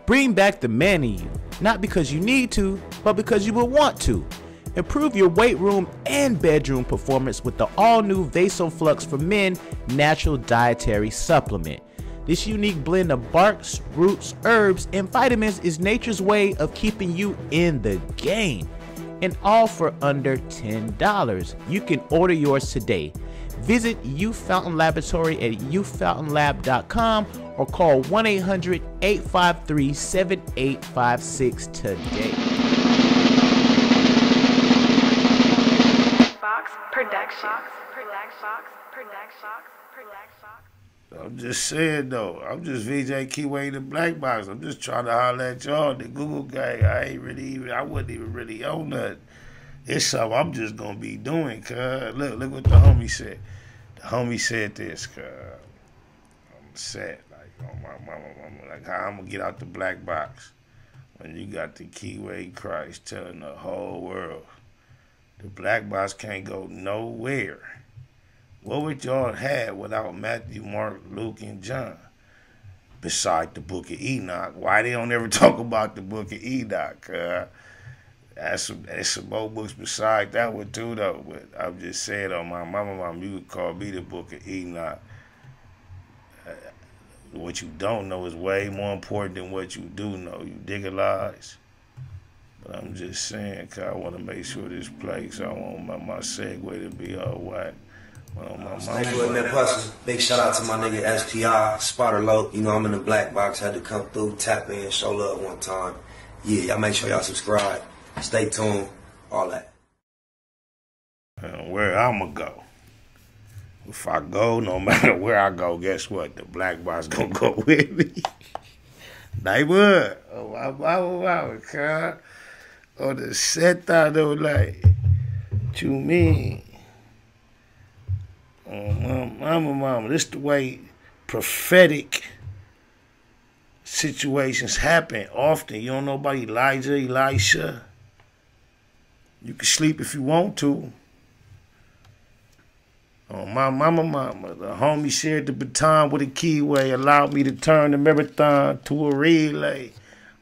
Bring back the man in you, not because you need to, but because you will want to. Improve your weight room and bedroom performance with the all-new VasoFlux for Men natural dietary supplement. This unique blend of barks, roots, herbs, and vitamins is nature's way of keeping you in the game. And all for under $10. You can order yours today. Visit Youth Fountain Laboratory at youthfountainlab.com or call 1-800-853-7856 today. Fox Production. I'm just saying though, I'm just VJ Keyway the Black Box. I'm just trying to holler at y'all, the Google gang. I wasn't even really on that. It's something I'm just gonna be doing, cuz. Look what the homie said. The homie said this, cuz. I'm sad, like, oh my mama, like how I'm gonna get out the black box when you got the Keyway Christ telling the whole world the black box can't go nowhere. What would y'all have without Matthew, Mark, Luke, and John? Beside the Book of Enoch. Why they don't ever talk about the Book of Enoch? There's some more books beside that one too, though. But I'm just saying, on my mama, you could call me the Book of Enoch. What you don't know is way more important than what you do know. You dig a lies? But I'm just saying, cause I want to make sure this plays. I want my segue to be all white. Big shout out to my nigga SPI, Spotter Low. You know I'm in the black box, had to come through, tap in, show love one time. Yeah, y'all make sure y'all subscribe, stay tuned, all that. And where I'ma go. If I go, no matter where I go, guess what? The black box gonna go with me. They would. Oh, wow, cuz. On the set out, they were like, what you mean? Oh, mama, this the way prophetic situations happen often. You don't know about Elijah, Elisha. You can sleep if you want to. Oh, my mama, the homie shared the baton with a keyway, allowed me to turn the marathon to a relay.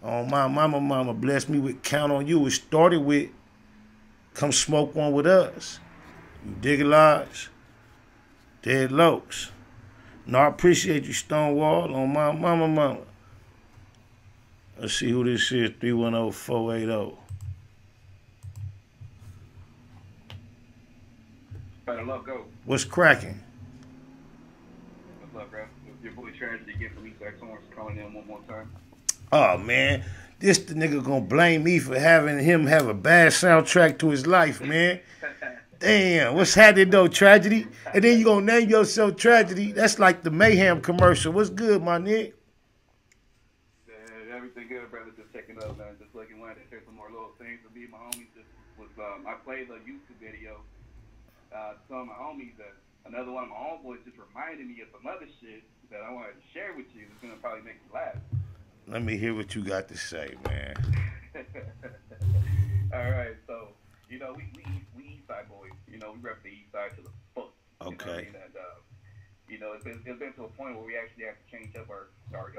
Oh, my mama, blessed me with Count on You. It started with come smoke one with us. You dig it, Lodge? Dead Lokes. No, I appreciate you, Stonewall, on my mama. Let's see who this is, 310-480. Better luck, go. What's cracking? What's up, bro? Your boy Tragedy again from East Side Torrance calling in one more time. Oh, man. This the nigga gonna blame me for having him have a bad soundtrack to his life, man. Damn, what's happening though, Tragedy? And then you gonna name yourself Tragedy. That's like the Mayhem commercial. What's good, my nigga? Everything good, brother. Just checking up, man. Just looking, wanted to share some more little things with me and my homies. Just was I played a YouTube video. Some of my homies, another one of my homeboys just reminded me of some other shit that I wanted to share with you. It's gonna probably make you laugh. Let me hear what you got to say, man. All right, so you know we East Side boys. You know we rep the East Side to the full. Okay. You know, it's been to a point where we actually have to change up our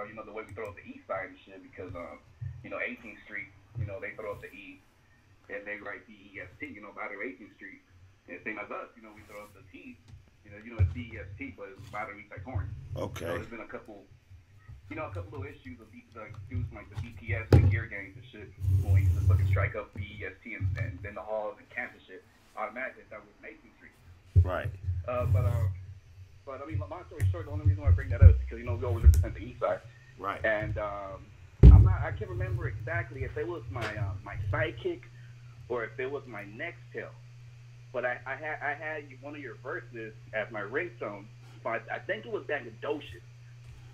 you know, the way we throw up the East Side and shit because you know 18th Street, you know they throw up the E and they write DEST. You know, Battery 18th Street. And same as us, you know, we throw up the T. You know it's DEST, but it's Battery East Side Torrance. Okay. So there's been a couple little issues of dudes like the DPS and gear gangs and shit when we used to fucking strike up DEST and then the halls and camps and shit. Automatically, that was 18th Street. Right. But I mean, long story short, the only reason why I bring that up is because, you know, we always represent the East Side. Right. And I can't remember exactly if it was my sidekick or if it was my next tail. But I had one of your verses as my ringtone. But I think it was that Gadocious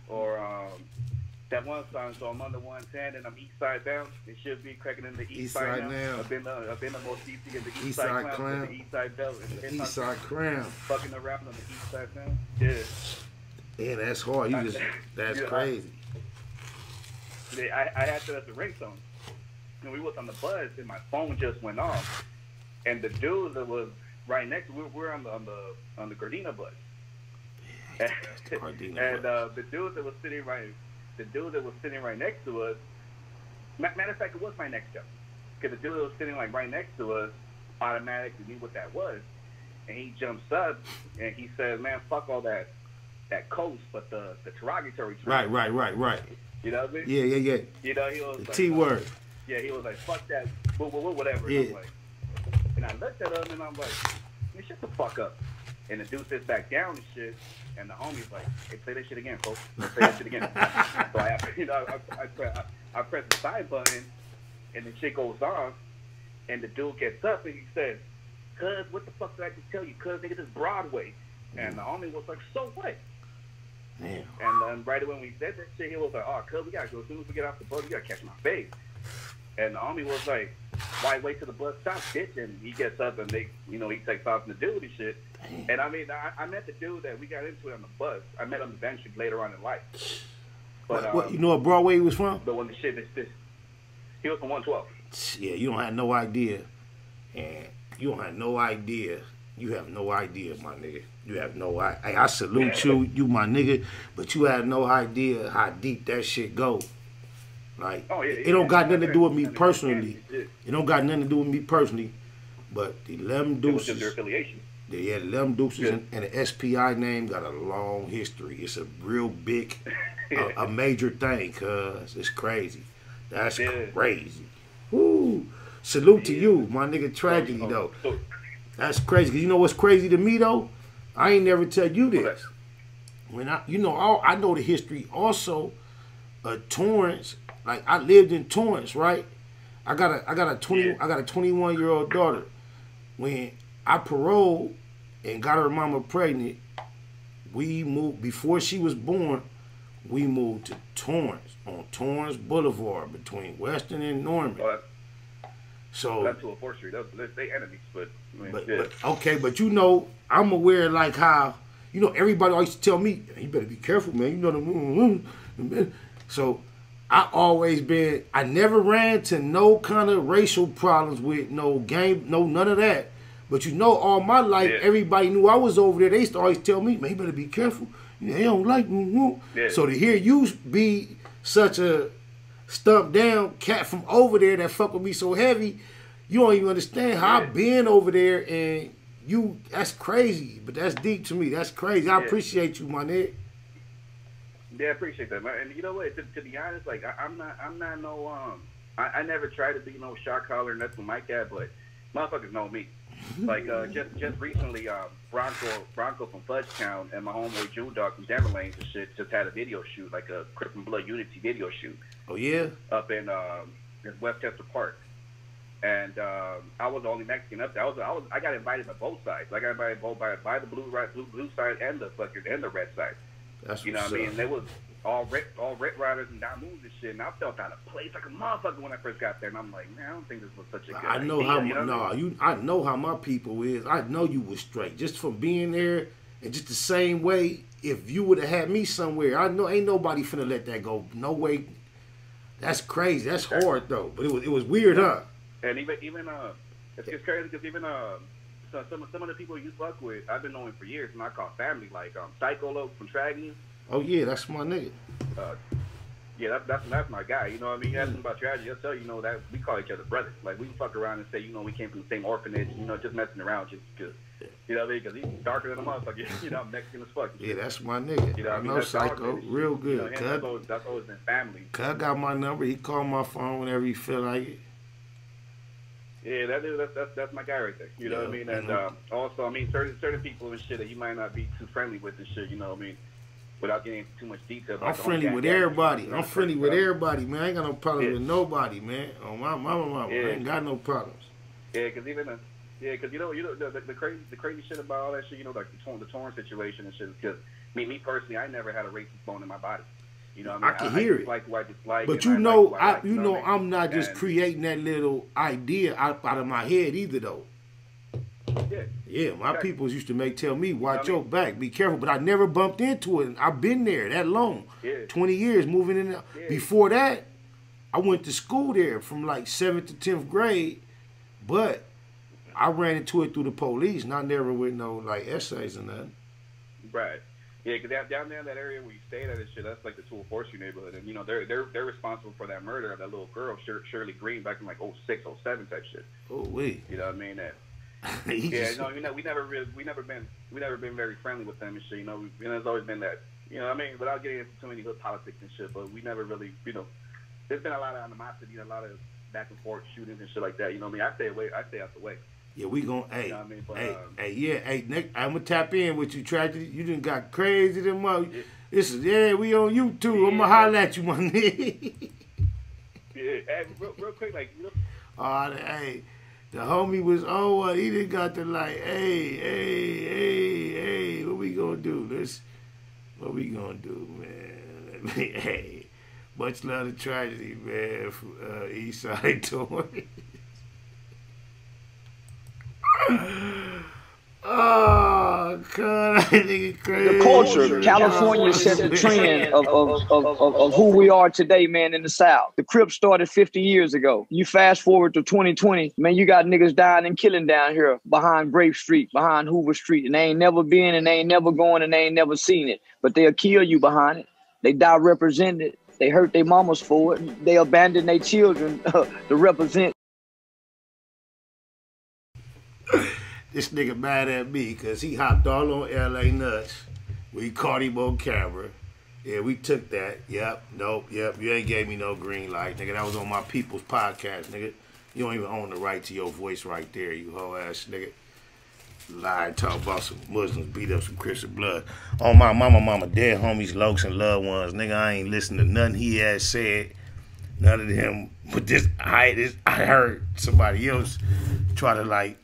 or that one song. So I'm under 110 and I'm East Side bound. It should be cracking in the East Side now. I've been the most DC in the East Side Clown, the East Side Belt, and the East Side Crown. Fucking around on the East Side now. Yeah. Yeah, that's hard. That's crazy. I had that as a ringtone. And we was on the bus and my phone just went off. And the dude that was right next to we're on the Gardena bus. And the dude that was sitting right next to us Matter of fact, it was my next job. Because the dude that was sitting like right next to us automatically knew what that was. And he jumps up and he says, man, fuck all that coast, but the derogatory term. Right. You know what I mean? Yeah. You know, he was The like, T word. Yeah, he was like, fuck that, whatever. Yeah. And I'm like, and I looked at him and I'm like, man, shut the fuck up. And the dude sits back down and shit, and the homie's like, hey, play that shit again, folks. Play that shit again. So I press the side button, and the shit goes off, and the dude gets up and he says, cuz, what the fuck did I just tell you? Cuz, nigga, this is Broadway. And the homie was like, so what? Damn. And then right when we said that shit, he was like, oh, cuz, we gotta go. As soon as we get off the bus, we gotta catch my face. And the homie was like, why wait till the bus stops, bitch? And he gets up and he takes off and the dude and shit. And I mean, I met the dude that we got into it on the bus. I met him eventually later on in life. But what, you know what Broadway he was from? But when the shit is this, he was from 112. Yeah, you don't have no idea. And you don't have no idea. You have no idea, my nigga. You have no idea. I salute you my nigga, but you have no idea how deep that shit go. Like, it don't got nothing to do with me personally. It don't got nothing to do with me personally. But the Lem Deuces. It was just their affiliation. Yeah, the Lem Deuces and the SPI name got a long history. It's a real big, a major thing, cuz. It's crazy. That's crazy. Woo. Salute to you, my nigga. Tragedy, though. That's crazy. Because you know what's crazy to me, though? I ain't never tell you this. When I know the history also of Torrance. Like, I lived in Torrance, right? I got a 21-year-old daughter. When I paroled and got her mama pregnant, we moved, before she was born, we moved to Torrance, on Torrance Boulevard, between Western and Norman. So that's 204th Street. They enemies, but okay, but you know, I'm aware like how, you know, everybody always tell me, you better be careful, man. You know the so I always been, I never ran to no kind of racial problems with no gang, no none of that. But you know, all my life, everybody knew I was over there. They used to always tell me, man, you better be careful. You know, they don't like me. So to hear you be such a stumped down cat from over there that fuck with me so heavy, you don't even understand how I've been over there, and you, that's crazy. But that's deep to me. That's crazy. I appreciate you, my nigga. Yeah, I appreciate that, man. And you know what? To be honest, like I'm not no I never tried to be no shot caller or nothing like that, but motherfuckers know me. Like just recently, Bronco from Fudgetown and my homeboy June Dog from Denver Lanes and shit just had a video shoot, like a Crip and Blood Unity video shoot. Oh yeah. Up in Westchester Park, and I was the only Mexican up there. I got invited by both sides. I got invited both by the blue side and the red side. That's you know what I mean? And they was all Red Riders and Down Moons and shit, and I felt out of place like a motherfucker when I first got there. And I'm like, man, I don't think this was such a good idea. I know how my people is. I know you was straight just from being there, and just the same way. If you would have had me somewhere, I know ain't nobody finna let that go. No way. That's crazy. That's hard though. But it was weird, huh? And even it's crazy because even so some of the people you fuck with, I've been knowing for years, and I call family, like Psycho Loc from Tragedy. Oh yeah, that's my nigga. Yeah, that's my guy. You know what I mean? Asking about Tragedy, I'll tell you, know that we call each other brothers. Like we can fuck around and say, you know, we came from the same orphanage. You know, just messing around, just because. You know what I mean? Because he's darker than a motherfucker. You know, I'm Mexican as fuck. Yeah, that's my nigga. You know, I know Psycho, real good. You know, that's always been family. Cuz got my number. He call my phone whenever he feel like it. Yeah, that's my guy right there. You know what I mean? And also, I mean, certain people and shit that you might not be too friendly with and shit. You know what I mean? Without getting into too much detail. I'm friendly with everybody. I'm friendly with everybody, man. I ain't got no problem with nobody, man. On my mama, I ain't got no problems. Yeah, because even because you know the crazy shit about all that shit. You know, like the Torrance situation and shit. Because me personally, I never had a racist bone in my body. You know what I mean? I can hear it. Like who I dislike. But you know, I'm not just creating that little idea out of my head either, though. Yeah, my peoples used to tell me, watch your back, be careful. But I never bumped into it. And I've been there that long. 20 years moving in there. Before that, I went to school there from like 7th to 10th grade. But I ran into it through the police, not never with no like essays or nothing. Right. Yeah, because down there in that area where you stayed at and shit, that's like the 204 Street neighborhood, and you know they're responsible for that murder of that little girl, Shirley Green, back in like 06, 07 type shit. Oh wait. You know what I mean? That. Yeah, no, you know, we never been very friendly with them and shit. You know, there's always been that. You know what I mean? Without getting into too many hood politics and shit, but we never really, you know, there's been a lot of animosity, a lot of back and forth shootings and shit like that. You know what I mean? I stay out the way. Yeah, we gon' hey, you know what I mean? But, hey, Nick, I'm gonna tap in with you, Tragedy. You done got crazy them up. Yeah. This is we on YouTube. Yeah, I'm gonna holler at you, my nigga. Yeah, hey, real quick, like, you know. Hey, the homie was on one. He done got the like, hey, what we gonna do? What we gonna do, man? Hey, much love to Tragedy, man, from Eastside Torrance. Oh, God, that nigga crazy. The culture, California set the trend of who we are today, man, in the South. The Crip started 50 years ago. You fast forward to 2020, man, you got niggas dying and killing down here behind Grape Street, behind Hoover Street, and they ain't never been, and they ain't never going, and they ain't never seen it. But they'll kill you behind it. They die represented. They hurt their mamas for it. They abandon their children to represent. This nigga mad at me because he hopped all on LA Nuts. We caught him on camera. Yeah, we took that. Yep, nope, yep. You ain't gave me no green light, nigga. That was on my People's Podcast, nigga. You don't even own the right to your voice right there, you hoe ass nigga. Lie, talk about some Muslims, beat up some Christian blood. On my mama, dead homies, lokes, and loved ones. Nigga, I ain't listened to nothing he has said. None of them. But I heard somebody else try to like,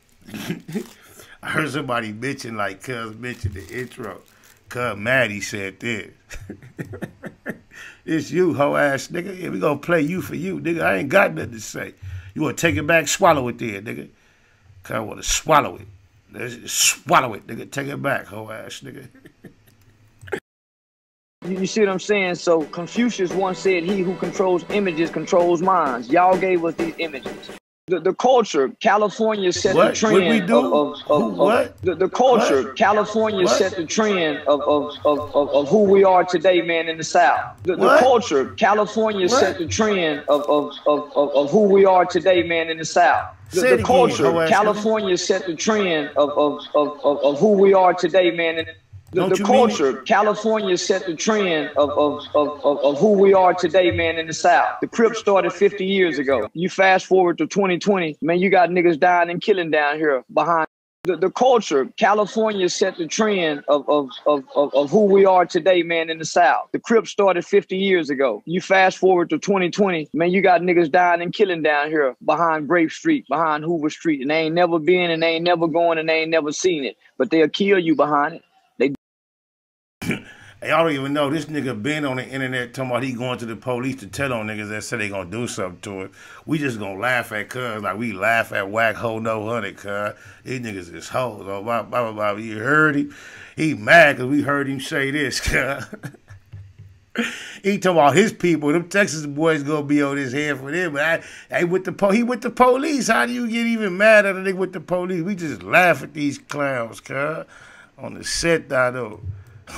I heard somebody mention like Cuz mentioned the intro. Cuz Maddie said this. It's you, hoe ass nigga. Yeah, we gonna play you for you, nigga. I ain't got nothing to say. You wanna take it back, swallow it there, nigga. Cuz wanna swallow it. Let's swallow it, nigga. Take it back, hoe ass nigga. You see what I'm saying? So Confucius once said, he who controls images controls minds. Y'all gave us these images. The culture, California set the trend what we do? What? The culture, what? California what? Set the trend of who we are today, man, in the South. The culture, California what? Set the trend of who we are today, man, in the South. The culture, California set the trend of who we are today, man. The culture, California set the trend of who we are today, man, in the South. The Crip started 50 years ago. You fast forward to 2020, man, you got niggas dying and killing down here behind. The culture, California set the trend of who we are today, man, in the South. The Crip started 50 years ago. You fast forward to 2020, man, you got niggas dying and killing down here behind Grape Street, behind Hoover Street, and they ain't never been, and they ain't never going, and they ain't never seen it. But they'll kill you behind it. Hey, I don't even know. This nigga been on the internet talking about he going to the police to tell on niggas that said they gonna do something to him. We just gonna laugh at Cuz like we laugh at Whack Ho No Honey, Cuz. These niggas is hoes. Oh, blah, blah, blah. You heard him? He mad because we heard him say this, Cuz. He talking about his people. Them Texas boys gonna be on his head for them. But he with the police. How do you get even mad at a nigga with the police? We just laugh at these clowns, Cuz. On the set, though.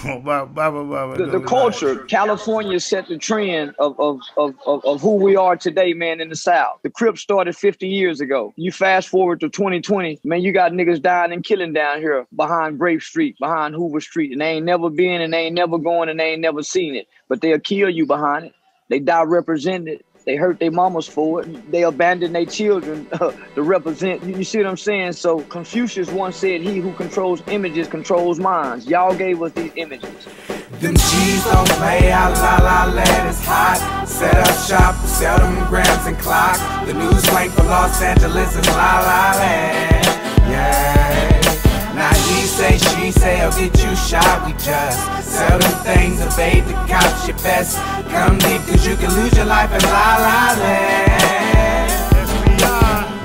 The culture, California set the trend of who we are today, man, in the South. The Crip started 50 years ago. You fast forward to 2020, man, you got niggas dying and killing down here behind Grape Street, behind Hoover Street, and they ain't never been, and they ain't never going, and they ain't never seen it. But they'll kill you behind it. They die represented. They hurt their mamas for it. They abandon their children to represent. You see what I'm saying? So Confucius once said, he who controls images controls minds. Y'all gave us these images. Them G's don't play out, la land is hot. Set up shop, sell them grams and clock. The news link for Los Angeles is la land. Yeah. Now he say, she say, I'll get you shot. We just sell them things, evade the cops, your best. Come deep, cause you can lose your life in la land.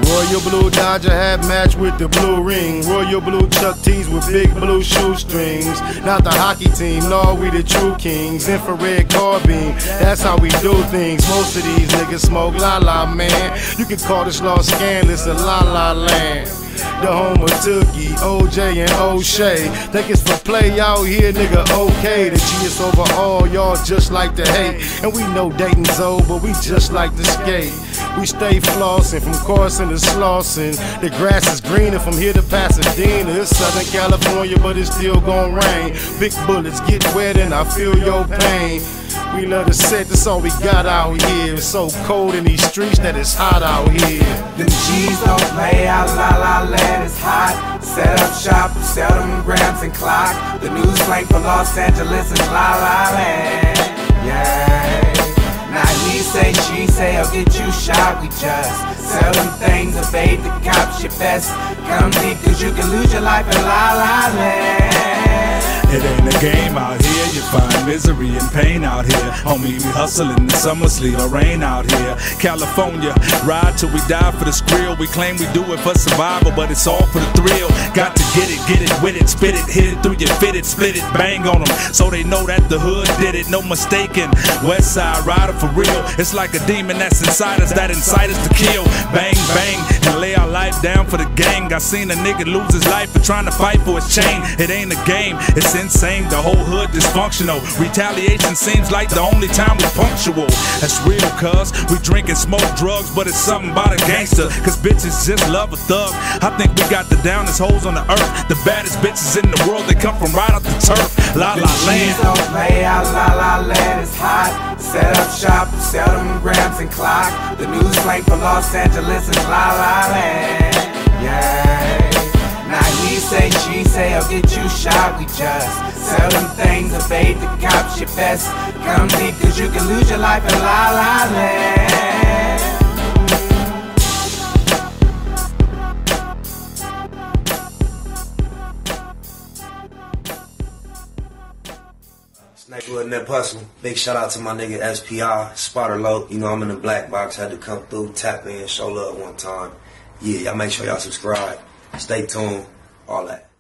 Royal blue Dodger hat matched with the blue ring. Royal blue Chuck tees with big blue shoestrings. Not the hockey team, no, we the true kings. Infrared carbine, that's how we do things. Most of these niggas smoke la man. You can call this law scandalous a la land. The home of Tookie, OJ, and O'Shea. Think it's for play out here, nigga, okay. The G is over all, y'all just like to hate. And we know dating's old, but we just like to skate. We stay flossing from Carson to Slauson. The grass is greener from here to Pasadena. It's Southern California, but it's still gon' rain. Big bullets get wet and I feel your pain. We love to set, that's all we got out here. It's so cold in these streets that it's hot out here. Them G's don't play out, la la land, it's hot. Set up shop, sell them grams and clock. The new slang for Los Angeles is la la land, yeah. Now he say, she say, I'll get you shot. We just sell them things, evade the cops, your best come deep, cause you can lose your life in la la land. It ain't a game out here, you find misery and pain out here. Homie, we hustling in summer, sleet or rain out here. California, ride till we die for the skrill. We claim we do it for survival, but it's all for the thrill. Got to get it with it, spit it, hit it through your fitted, split it, bang on them, so they know that the hood did it, no mistaking. West side rider for real, it's like a demon that's inside us, that incite us to kill. Bang, bang, and lay our life down for the gang. I seen a nigga lose his life for trying to fight for his chain. It ain't a game, it's insane, the whole hood dysfunctional. Retaliation seems like the only time we punctual. That's real, cuz we drink and smoke drugs, but it's something about a gangster, cause bitches just love a thug. I think we got the downest hoes on the earth, the baddest bitches in the world, they come from right off the turf. La la land. Don't play out, la la land, it's hot. Set up shop, sell them grams and clock. The new slang for Los Angeles is la la land, yeah. Now he say, she say, I'll get you shot. We just sell them things, evade the cops, your best come deep, cause you can lose your life in la la land. Snakewood and that Puzzle. Big shout out to my nigga SPI, Spotter Low. You know I'm in the black box, had to come through, tap in, show love one time. Yeah, y'all make sure y'all subscribe. Stay tuned, all that.